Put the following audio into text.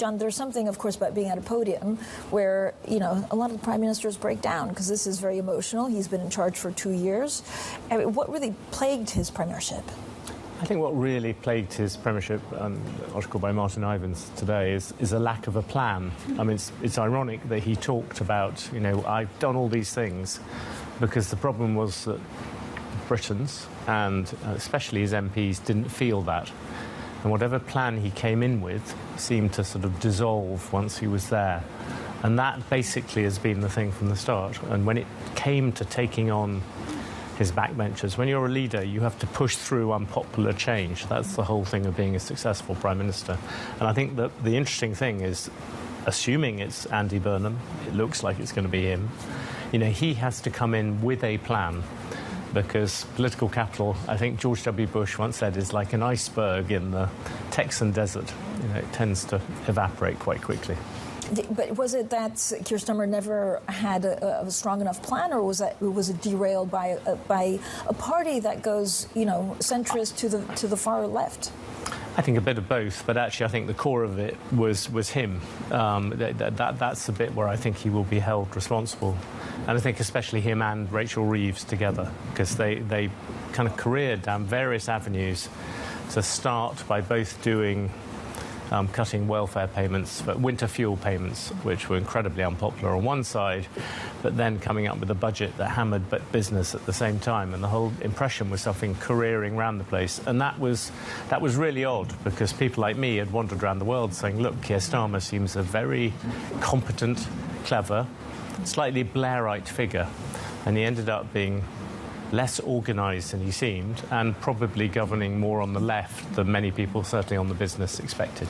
John, there's something, of course, about being at a podium where, you know, a lot of prime ministers break down because this is very emotional. He's been in charge for 2 years. I mean, what really plagued his premiership? I think what really plagued his premiership, an article by Martin Ivins today, is a lack of a plan. I mean, it's ironic that he talked about, you know, I've done all these things, because the problem was that Britons, and especially his MPs, didn't feel that. And whatever plan he came in with seemed to sort of dissolve once he was there. And that basically has been the thing from the start. And when it came to taking on his backbenchers, when you're a leader, you have to push through unpopular change. That's the whole thing of being a successful prime minister. And I think that the interesting thing is, assuming it's Andy Burnham, it looks like it's going to be him, you know, he has to come in with a plan. Because political capital, I think George W. Bush once said, is like an iceberg in the Texan desert. You know, it tends to evaporate quite quickly. But was it that Keir Starmer never had a strong enough plan, or was it derailed by a party that goes, you know, centrist to the far left? I think a bit of both, but actually I think the core of it was him. That's the bit where I think he will be held responsible. And I think especially him and Rachel Reeves together, because they kind of careered down various avenues to start by both doing cutting welfare payments, but winter fuel payments, which were incredibly unpopular on one side, but then coming up with a budget that hammered business at the same time. And the whole impression was something careering around the place. And that was really odd, because people like me had wandered around the world saying, look, Keir Starmer seems a very competent, clever, slightly Blairite figure. And he ended up being less organised than he seemed, and probably governing more on the left than many people, certainly on the business, expected.